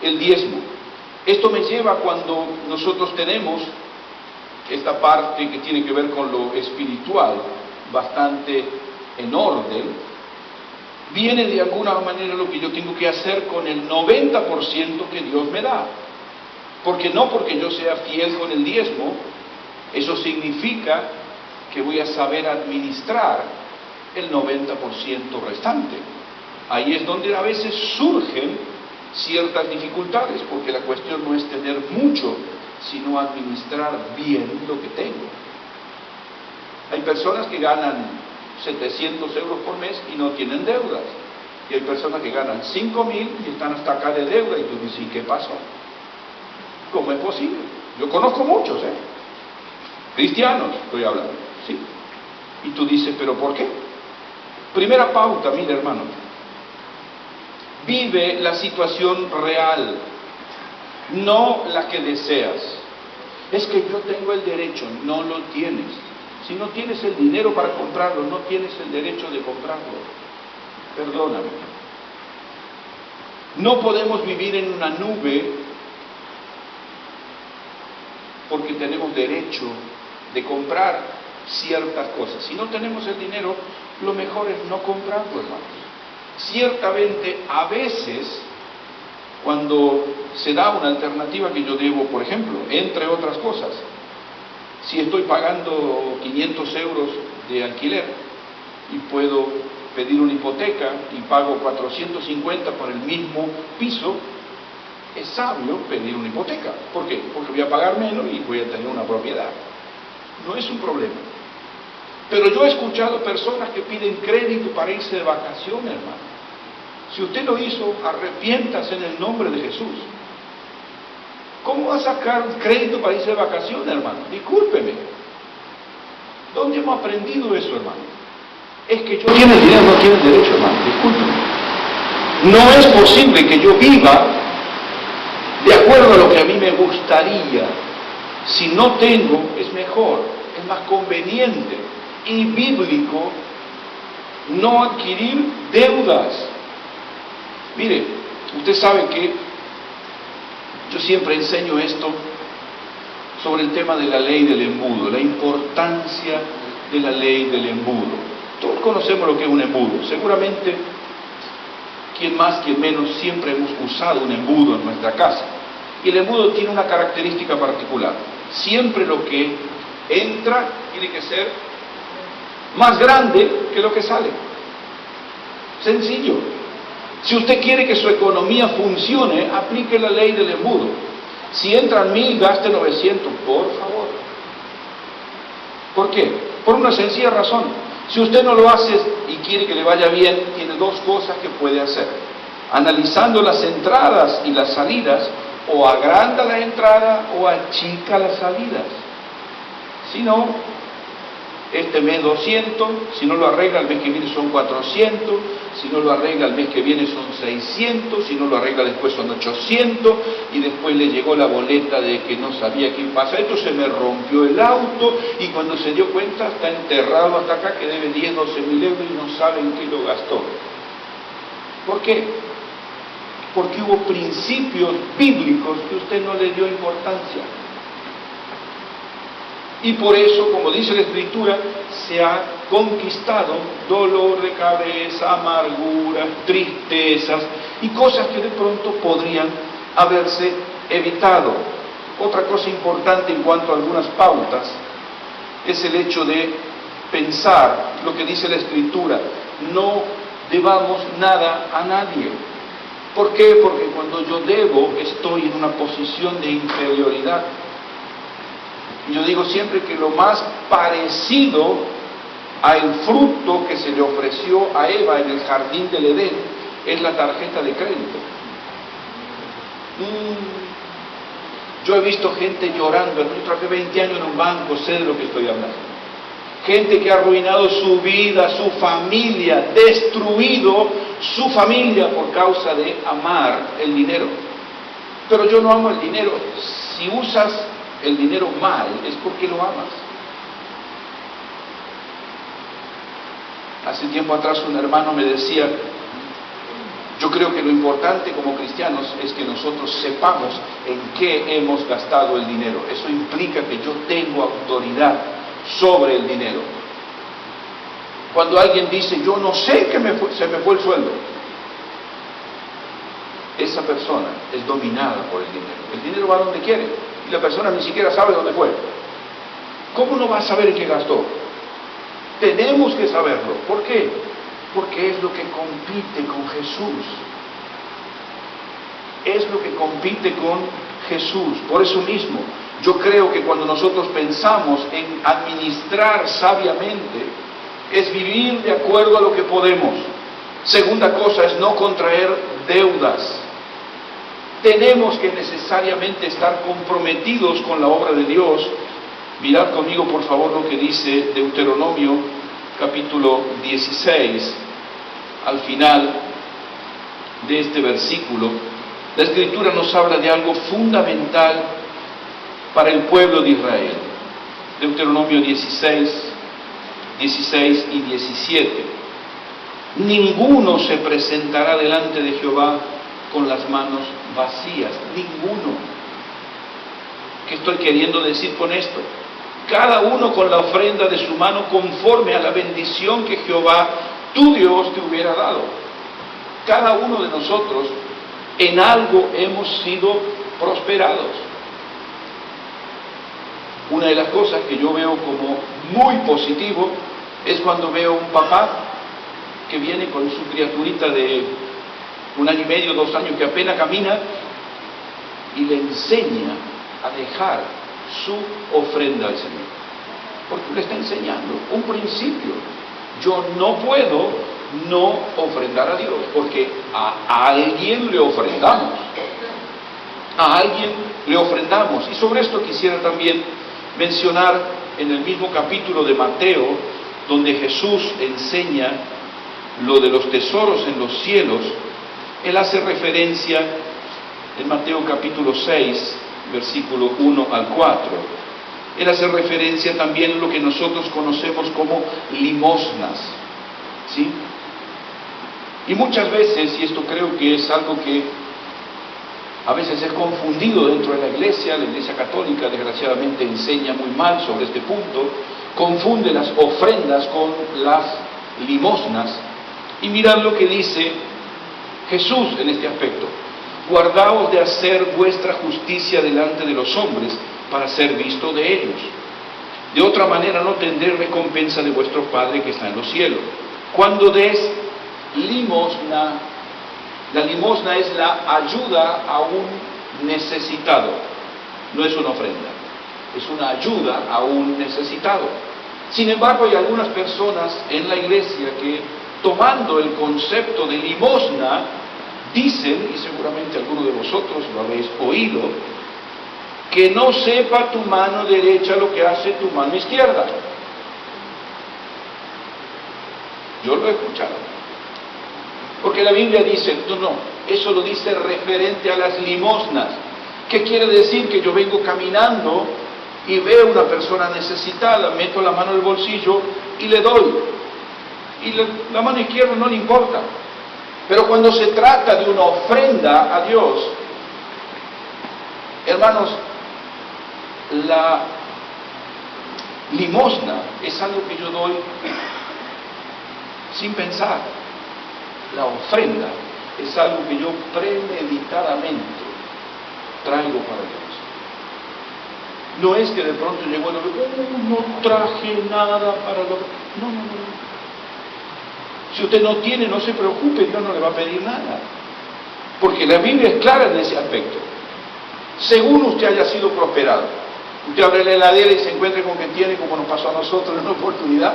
el diezmo. Esto me lleva cuando nosotros tenemos esta parte que tiene que ver con lo espiritual, bastante en orden, viene de alguna manera lo que yo tengo que hacer con el 90% que Dios me da. Porque no porque yo sea fiel con el diezmo, eso significa que voy a saber administrar el 90% restante. Ahí es donde a veces surgen ciertas dificultades, porque la cuestión no es tener mucho, sino administrar bien lo que tengo. Hay personas que ganan 700 euros por mes y no tienen deudas. Y hay personas que ganan 5.000 y están hasta acá de deuda. Y tú dices, ¿y qué pasó? ¿Cómo es posible? Yo conozco muchos, cristianos estoy hablando, ¿sí? Y tú dices, ¿pero por qué? Primera pauta, mira hermano. Vive la situación real, no la que deseas. Es que yo tengo el derecho, no lo tienes. Si no tienes el dinero para comprarlo, no tienes el derecho de comprarlo. Perdóname. No podemos vivir en una nube porque tenemos derecho de comprar ciertas cosas. Si no tenemos el dinero, lo mejor es no comprarlo, hermanos. Ciertamente, a veces, cuando se da una alternativa que yo debo, por ejemplo, entre otras cosas, si estoy pagando 500 euros de alquiler y puedo pedir una hipoteca y pago 450 por el mismo piso, es sabio pedir una hipoteca. ¿Por qué? Porque voy a pagar menos y voy a tener una propiedad. No es un problema. Pero yo he escuchado personas que piden crédito para irse de vacaciones, hermano. Si usted lo hizo, arrepiéntase en el nombre de Jesús. ¿Cómo va a sacar un crédito para irse de vacaciones, hermano? Discúlpeme. ¿Dónde hemos aprendido eso, hermano? Es que yo tiene el dinero, no tiene el derecho, hermano. Discúlpeme. No es posible que yo viva de acuerdo a lo que a mí me gustaría. Si no tengo, es mejor, es más conveniente y bíblico no adquirir deudas. Mire, usted sabe que yo siempre enseño esto sobre el tema de la ley del embudo, la importancia de la ley del embudo. Todos conocemos lo que es un embudo. Seguramente, quien más, quien menos, siempre hemos usado un embudo en nuestra casa. Y el embudo tiene una característica particular. Siempre lo que entra tiene que ser más grande que lo que sale. Sencillo. Si usted quiere que su economía funcione, aplique la ley del embudo. Si entran 1.000, gaste 900, por favor. ¿Por qué? Por una sencilla razón. Si usted no lo hace y quiere que le vaya bien, tiene dos cosas que puede hacer. Analizando las entradas y las salidas, o agranda la entrada o achica las salidas. Si no, este mes 200, si no lo arregla el mes que viene son 400, si no lo arregla el mes que viene son 600, si no lo arregla después son 800, y después le llegó la boleta de que no sabía qué pasa, esto se me rompió el auto, y cuando se dio cuenta está enterrado hasta acá que debe 10, 12.000 euros y no sabe en qué lo gastó. ¿Por qué? Porque hubo principios bíblicos que usted no le dio importancia. Y por eso, como dice la Escritura, se ha conquistado dolor de cabeza, amarguras, tristezas y cosas que de pronto podrían haberse evitado. Otra cosa importante en cuanto a algunas pautas es el hecho de pensar lo que dice la Escritura. no debamos nada a nadie. ¿Por qué? Porque cuando yo debo, estoy en una posición de inferioridad. Y yo digo siempre que lo más parecido al fruto que se le ofreció a Eva en el jardín del Edén es la tarjeta de crédito. Yo he visto gente llorando. Yo trabajé 20 años en un banco, sé de lo que estoy hablando. Gente que ha arruinado su vida, su familia, destruido su familia por causa de amar el dinero. Pero yo no amo el dinero. Si usas el dinero mal, es porque lo amas. Hace tiempo atrás un hermano me decía, yo creo que lo importante como cristianos es que nosotros sepamos en qué hemos gastado el dinero. Eso implica que yo tengo autoridad sobre el dinero. Cuando alguien dice, yo no sé que se me fue el sueldo, esa persona es dominada por el dinero. El dinero va donde quiere y la persona ni siquiera sabe dónde fue. ¿Cómo no va a saber en qué gastó? Tenemos que saberlo. ¿Por qué? Porque es lo que compite con Jesús. Es lo que compite con Jesús. Por eso mismo, yo creo que cuando nosotros pensamos en administrar sabiamente, es vivir de acuerdo a lo que podemos. Segunda cosa es no contraer deudas. Tenemos que necesariamente estar comprometidos con la obra de Dios. Mirad conmigo, por favor, lo que dice Deuteronomio, capítulo 16, al final de este versículo. La Escritura nos habla de algo fundamental para el pueblo de Israel. Deuteronomio 16 y 17. Ninguno se presentará delante de Jehová con las manos vacías. Ninguno. ¿Qué estoy queriendo decir con esto? Cada uno con la ofrenda de su mano conforme a la bendición que Jehová, tu Dios, te hubiera dado. Cada uno de nosotros en algo hemos sido prosperados. Una de las cosas que yo veo como muy positivo es cuando veo un papá que viene con su criaturita de 1 año y medio, 2 años, que apenas camina, y le enseña a dejar su ofrenda al Señor. Porque le está enseñando un principio. Yo no puedo no ofrendar a Dios, porque a alguien le ofrendamos. A alguien le ofrendamos. Y sobre esto quisiera también mencionar en el mismo capítulo de Mateo, donde Jesús enseña lo de los tesoros en los cielos. Él hace referencia en Mateo capítulo 6, versículo 1 al 4. Él hace referencia también a lo que nosotros conocemos como limosnas, ¿sí? Y muchas veces, y esto creo que es algo que a veces es confundido dentro de la Iglesia católica desgraciadamente enseña muy mal sobre este punto, confunde las ofrendas con las limosnas. Y mirad lo que dice Jesús en este aspecto. Guardaos de hacer vuestra justicia delante de los hombres para ser visto de ellos. De otra manera no tendréis recompensa de vuestro Padre que está en los cielos. Cuando des limosna, la limosna es la ayuda a un necesitado. No es una ofrenda, es una ayuda a un necesitado. Sin embargo, hay algunas personas en la iglesia que, tomando el concepto de limosna, dicen, y seguramente algunos de vosotros lo habéis oído, que no sepa tu mano derecha lo que hace tu mano izquierda. Yo lo he escuchado. Porque la Biblia dice, no, eso lo dice referente a las limosnas. ¿Qué quiere decir? Que yo vengo caminando y veo una persona necesitada, meto la mano en el bolsillo y le doy. Y la mano izquierda no le importa. Pero cuando se trata de una ofrenda a Dios, hermanos, la limosna es algo que yo doy sin pensar. La ofrenda es algo que yo premeditadamente traigo para Dios. No es que de pronto llegó y no traje nada para lo... No. Si usted no tiene, no se preocupe, Dios no le va a pedir nada. Porque la Biblia es clara en ese aspecto. Según usted haya sido prosperado, usted abre la heladera y se encuentra con que tiene, como nos pasó a nosotros en una oportunidad,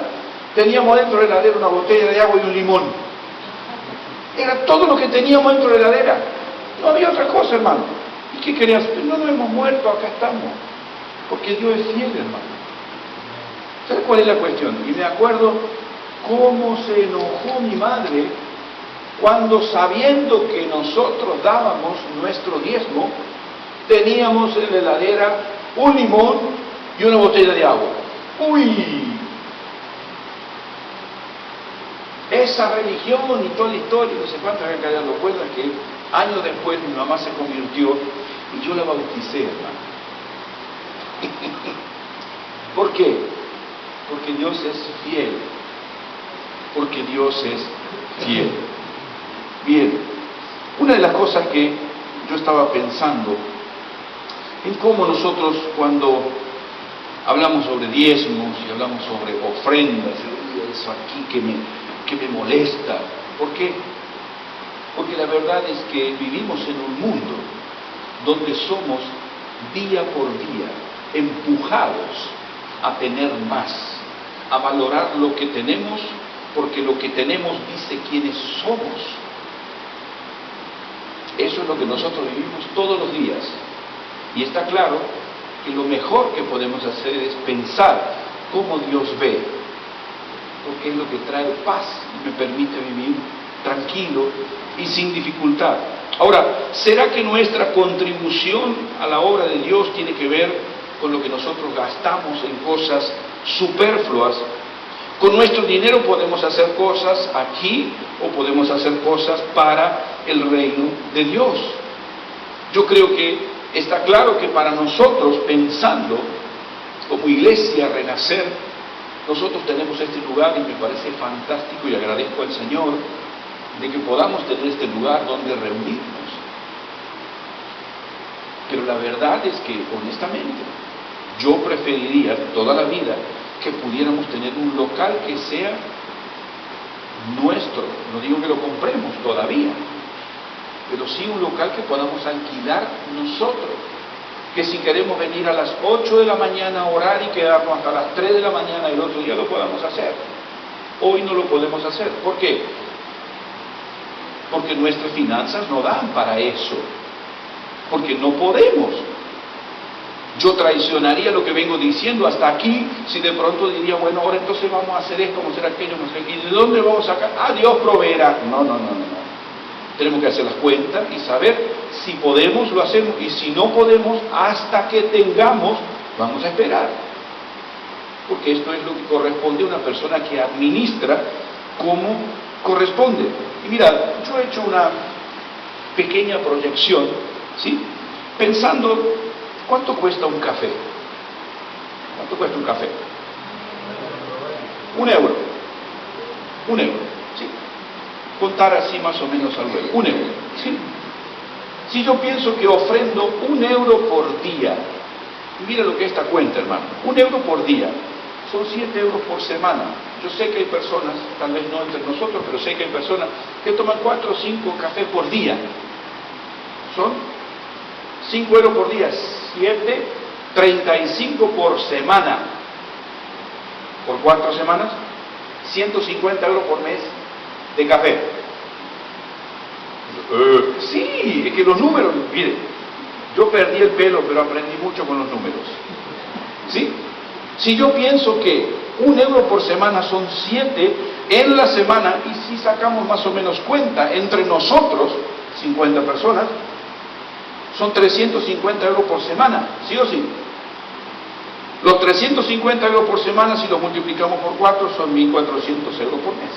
teníamos dentro de la heladera una botella de agua y un limón. Era todo lo que teníamos dentro de la heladera. No había otra cosa, hermano. ¿Y qué querías? No nos hemos muerto, acá estamos. Porque Dios es fiel, hermano. ¿Sabe cuál es la cuestión? Y me acuerdo cómo se enojó mi madre cuando, sabiendo que nosotros dábamos nuestro diezmo, teníamos en la heladera un limón y una botella de agua. ¡Uy! Esa religión y toda la historia, no sé cuántas habían caído. Lo bueno es que años después mi mamá se convirtió y yo la bauticé, hermano. ¿Por qué? Porque Dios es fiel. Porque Dios es fiel. Bien, una de las cosas que yo estaba pensando en cómo nosotros, cuando hablamos sobre diezmos y hablamos sobre ofrendas, eso aquí que me molesta. ¿Por qué? Porque la verdad es que vivimos en un mundo donde somos día por día empujados a tener más, a valorar lo que tenemos, porque lo que tenemos dice quiénes somos. Eso es lo que nosotros vivimos todos los días. Y está claro que lo mejor que podemos hacer es pensar cómo Dios ve, porque es lo que trae paz y me permite vivir tranquilo y sin dificultad. Ahora, ¿será que nuestra contribución a la obra de Dios tiene que ver con lo que nosotros gastamos en cosas superfluas? Con nuestro dinero podemos hacer cosas aquí o podemos hacer cosas para el reino de Dios. Yo creo que está claro que para nosotros, pensando como iglesia Renacer, nosotros tenemos este lugar y me parece fantástico y agradezco al Señor de que podamos tener este lugar donde reunirnos. Pero la verdad es que, honestamente, yo preferiría toda la vida que pudiéramos tener un local que sea nuestro. No digo que lo compremos todavía, pero sí un local que podamos alquilar nosotros. Que si queremos venir a las 8 de la mañana a orar y quedarnos hasta las 3 de la mañana el otro día, lo podamos hacer. Hoy no lo podemos hacer. ¿Por qué? Porque nuestras finanzas no dan para eso. Porque no podemos. Yo traicionaría lo que vengo diciendo hasta aquí si de pronto diría, bueno, ahora entonces vamos a hacer esto, vamos a hacer aquello, no sé qué. ¿De dónde vamos a sacar? Ah, Dios proveerá. No. Tenemos que hacer las cuentas y saber si podemos, lo hacemos, y si no podemos, hasta que tengamos, vamos a esperar. Porque esto es lo que corresponde a una persona que administra como corresponde. Y mira, yo he hecho una pequeña proyección, ¿sí? Pensando, ¿cuánto cuesta un café? ¿Cuánto cuesta un café? €1. €1, ¿sí? Contar así más o menos algo. €1, ¿sí? Si yo pienso que ofrendo €1 por día, mira lo que esta cuenta, hermano, €1 por día, son 7 euros por semana. Yo sé que hay personas, tal vez no entre nosotros, pero sé que hay personas que toman 4 o 5 cafés por día. Son 5 euros por día, 7, 35 por semana. Por 4 semanas, 150 euros por mes de café. Sí, es que los números, mire, yo perdí el pelo, pero aprendí mucho con los números. ¿Sí? Si yo pienso que €1 por semana son 7 en la semana, y si sacamos más o menos cuenta entre nosotros, 50 personas, son 350 euros por semana, ¿sí o sí? Los 350 euros por semana, si los multiplicamos por 4, son 1.400 euros por mes.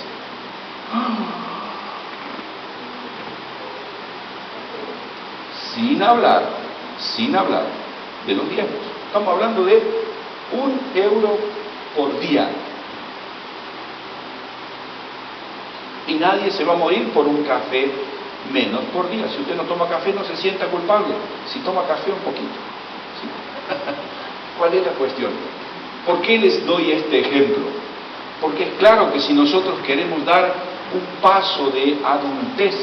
Sin hablar de los diezmos. Estamos hablando de €1 por día. Y nadie se va a morir por un café menos por día. Si usted no toma café, no se sienta culpable. Si toma café, un poquito. ¿Sí? ¿Cuál es la cuestión? ¿Por qué les doy este ejemplo? Porque es claro que si nosotros queremos dar un paso de adultez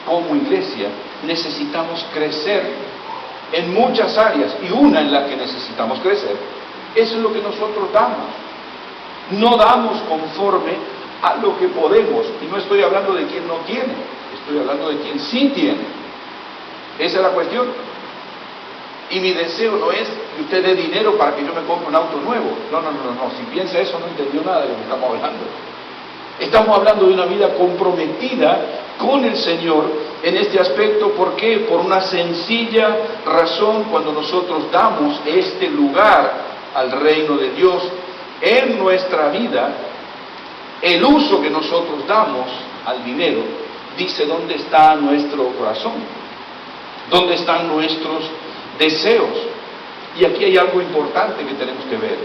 como iglesia, necesitamos crecer en muchas áreas, y una en la que necesitamos crecer, eso es lo que nosotros damos. No damos conforme a lo que podemos, y no estoy hablando de quien no tiene, estoy hablando de quien sí tiene. Esa es la cuestión. Y mi deseo no es que usted dé dinero para que yo me compre un auto nuevo. No. Si piensa eso, no entendió nada de lo que estamos hablando. Estamos hablando de una vida comprometida con el Señor en este aspecto. ¿Por qué? Por una sencilla razón. Cuando nosotros damos este lugar al reino de Dios en nuestra vida, el uso que nosotros damos al dinero dice dónde está nuestro corazón, dónde están nuestros deseos. Y aquí hay algo importante que tenemos que ver,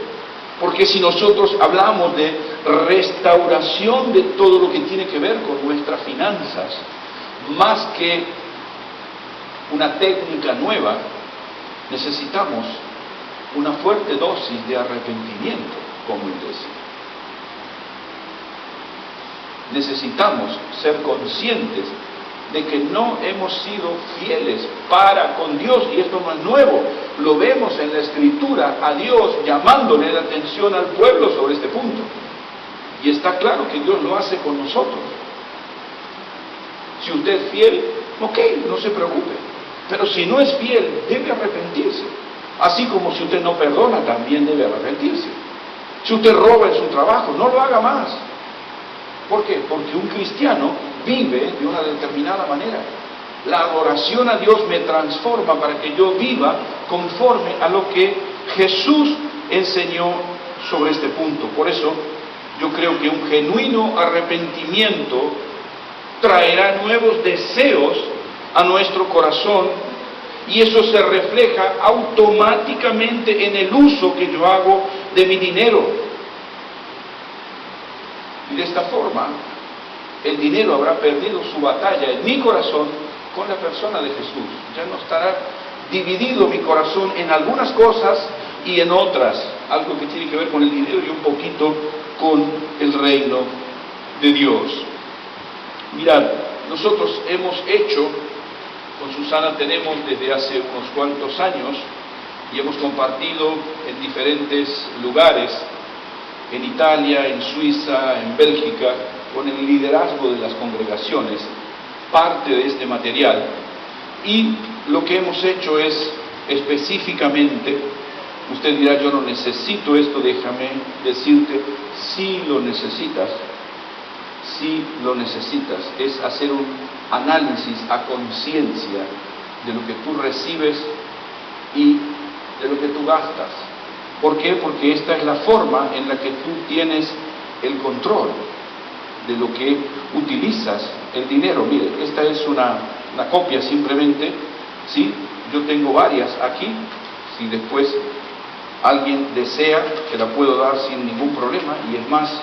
porque si nosotros hablamos de restauración de todo lo que tiene que ver con nuestras finanzas, más que una técnica nueva, necesitamos una fuerte dosis de arrepentimiento como iglesia. Necesitamos ser conscientes de que no hemos sido fieles para con Dios, y esto no es nuevo, lo vemos en la Escritura, a Dios llamándole la atención al pueblo sobre este punto, y está claro que Dios lo hace con nosotros. Si usted es fiel, ok, no se preocupe, pero si no es fiel, debe arrepentirse, así como si usted no perdona, también debe arrepentirse. Si usted roba en su trabajo, no lo haga más. ¿Por qué? Porque un cristiano vive de una determinada manera. La adoración a Dios me transforma para que yo viva conforme a lo que Jesús enseñó sobre este punto. Por eso yo creo que un genuino arrepentimiento traerá nuevos deseos a nuestro corazón, y eso se refleja automáticamente en el uso que yo hago de mi dinero. Y de esta forma, el dinero habrá perdido su batalla en mi corazón con la persona de Jesús. Ya no estará dividido mi corazón en algunas cosas y en otras, algo que tiene que ver con el dinero y un poquito con el reino de Dios. Mirad, nosotros hemos hecho, con Susana tenemos desde hace unos cuantos años, y hemos compartido en diferentes lugares, en Italia, en Suiza, en Bélgica, con el liderazgo de las congregaciones, parte de este material. Y lo que hemos hecho es específicamente, usted dirá, yo no necesito esto, déjame decirte, sí lo necesitas, es hacer un análisis a conciencia de lo que tú recibes y de lo que tú gastas. ¿Por qué? Porque esta es la forma en la que tú tienes el control de lo que utilizas el dinero. Mire, esta es una copia simplemente, ¿sí? Yo tengo varias aquí, si después alguien desea, se la puedo dar sin ningún problema, y es más,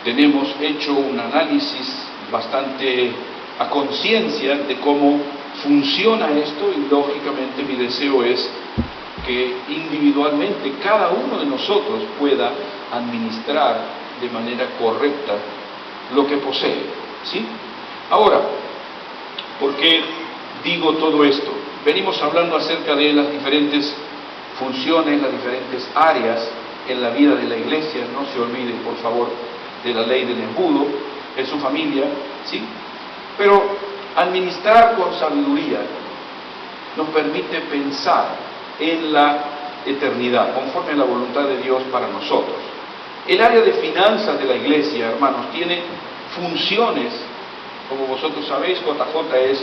tenemos hecho un análisis bastante a conciencia de cómo funciona esto, y lógicamente mi deseo es que individualmente cada uno de nosotros pueda administrar de manera correcta lo que posee, ¿sí? Ahora, ¿por qué digo todo esto? Venimos hablando acerca de las diferentes funciones, las diferentes áreas en la vida de la iglesia. No se olviden, por favor, de la ley del embudo en su familia, ¿sí? Pero administrar con sabiduría nos permite pensar en la eternidad, conforme a la voluntad de Dios para nosotros. El área de finanzas de la iglesia, hermanos, tiene funciones, como vosotros sabéis. JJ es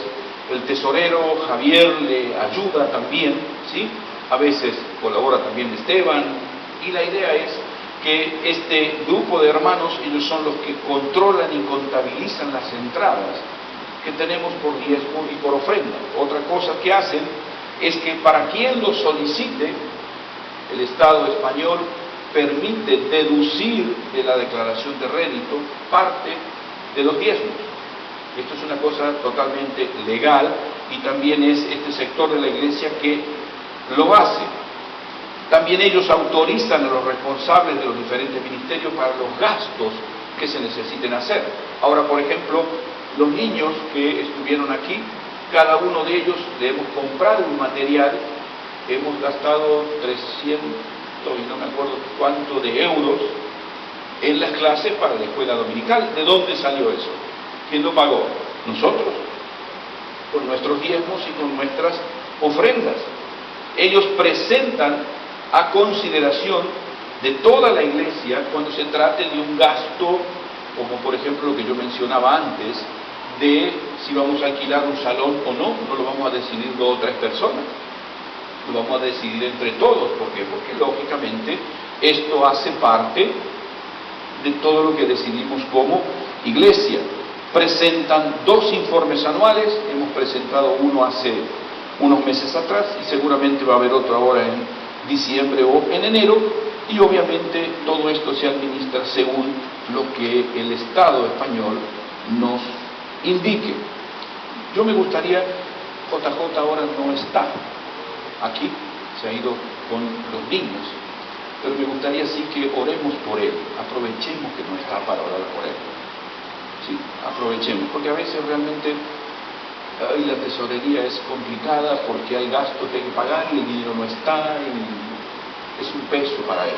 el tesorero, Javier le ayuda también, ¿sí? A veces colabora también Esteban, y la idea es que este grupo de hermanos, ellos son los que controlan y contabilizan las entradas que tenemos por diezmo y por ofrenda. Otra cosa que hacen es que para quien lo solicite, el Estado español permite deducir de la declaración de rédito parte de los diezmos. Esto es una cosa totalmente legal, y también es este sector de la iglesia que lo hace. También ellos autorizan a los responsables de los diferentes ministerios para los gastos que se necesiten hacer. Ahora, por ejemplo, los niños que estuvieron aquí, cada uno de ellos le hemos comprado un material, hemos gastado 300 y no me acuerdo cuánto de euros en las clases para la escuela dominical. ¿De dónde salió eso? ¿Quién lo pagó? Nosotros, con nuestros diezmos y con nuestras ofrendas. Ellos presentan a consideración de toda la iglesia cuando se trate de un gasto, como por ejemplo lo que yo mencionaba antes, de si vamos a alquilar un salón o no. No lo vamos a decidir 2 o 3 personas, lo vamos a decidir entre todos. ¿Por qué? Porque lógicamente esto hace parte de todo lo que decidimos como iglesia. Presentan 2 informes anuales, hemos presentado uno hace unos meses atrás y seguramente va a haber otro ahora en diciembre o en enero, y obviamente todo esto se administra según lo que el Estado español nos indique. Yo me gustaría, JJ ahora no está aquí, se ha ido con los niños, pero me gustaría sí que oremos por él, aprovechemos que no está para orar por él. Sí, aprovechemos, porque a veces realmente la tesorería es complicada porque hay gastos que hay que pagar y el dinero no está y es un peso para él.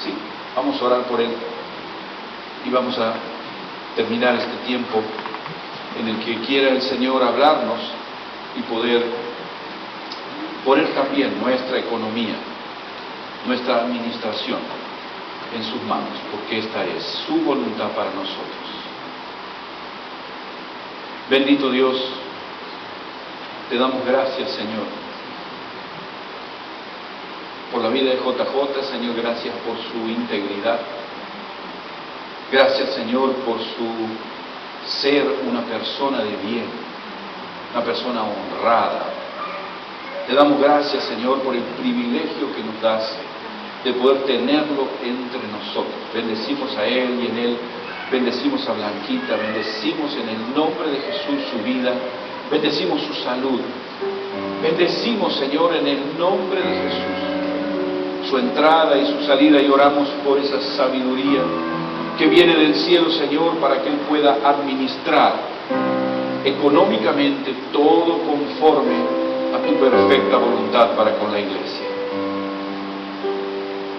Sí, vamos a orar por él y vamos a terminar este tiempo en el que quiera el Señor hablarnos y poder poner también nuestra economía, nuestra administración en sus manos, porque esta es su voluntad para nosotros. Bendito Dios, te damos gracias, Señor, por la vida de JJ, Señor, gracias por su integridad. Gracias, Señor, por su ser una persona de bien, una persona honrada. Te damos gracias, Señor, por el privilegio que nos das de poder tenerlo entre nosotros. Bendecimos a él y en él bendecimos a Blanquita, bendecimos en el nombre de Jesús su vida, bendecimos su salud, bendecimos, Señor, en el nombre de Jesús su entrada y su salida, y oramos por esa sabiduría que viene del cielo, Señor, para que él pueda administrar económicamente todo conforme a tu perfecta voluntad para con la iglesia.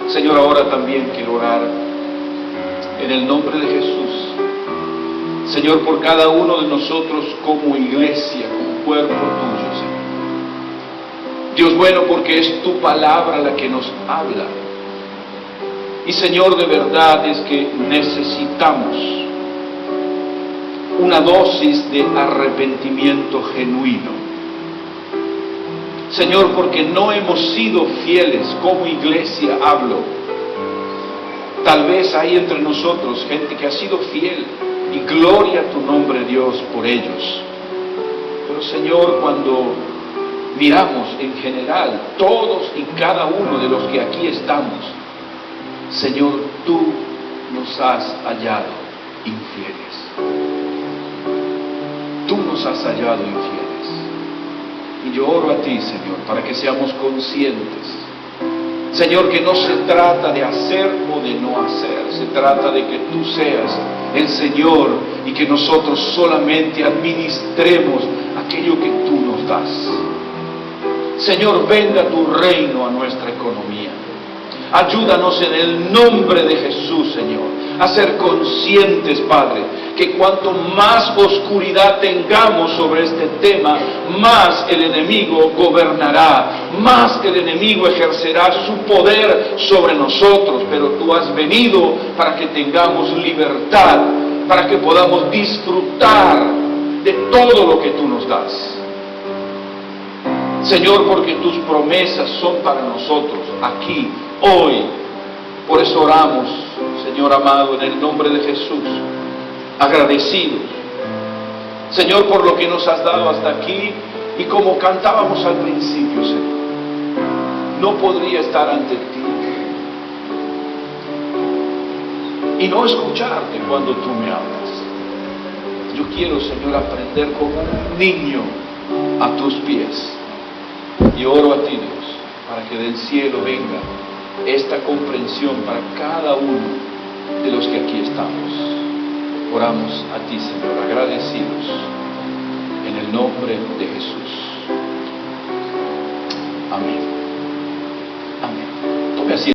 Señor, ahora también quiero orar en el nombre de Jesús, Señor, por cada uno de nosotros como iglesia, como cuerpo tuyo, Señor. Dios bueno, porque es tu palabra la que nos habla. Y Señor, de verdad es que necesitamos una dosis de arrepentimiento genuino. Señor, porque no hemos sido fieles como iglesia, hablo. Tal vez hay entre nosotros gente que ha sido fiel y gloria a tu nombre, Dios, por ellos. Pero Señor, cuando miramos en general todos y cada uno de los que aquí estamos, Señor, tú nos has hallado infieles. Tú nos has hallado infieles. Y yo oro a ti, Señor, para que seamos conscientes, Señor, que no se trata de hacer o de no hacer, se trata de que tú seas el Señor y que nosotros solamente administremos aquello que tú nos das. Señor, venga tu reino a nuestra economía. Ayúdanos en el nombre de Jesús, Señor, a ser conscientes, Padre, que cuanto más oscuridad tengamos sobre este tema, más el enemigo gobernará, más el enemigo ejercerá su poder sobre nosotros. Pero tú has venido para que tengamos libertad, para que podamos disfrutar de todo lo que tú nos das. Señor, porque tus promesas son para nosotros aquí, hoy. Por eso oramos, Señor amado, en el nombre de Jesús, agradecidos, Señor, por lo que nos has dado hasta aquí. Y como cantábamos al principio, Señor, no podría estar ante ti y no escucharte cuando tú me hablas. Yo quiero, Señor, aprender como un niño a tus pies. Y oro a ti, Dios, para que del cielo venga esta comprensión para cada uno de los que aquí estamos. oramos a ti, Señor, agradecidos, en el nombre de Jesús. Amén.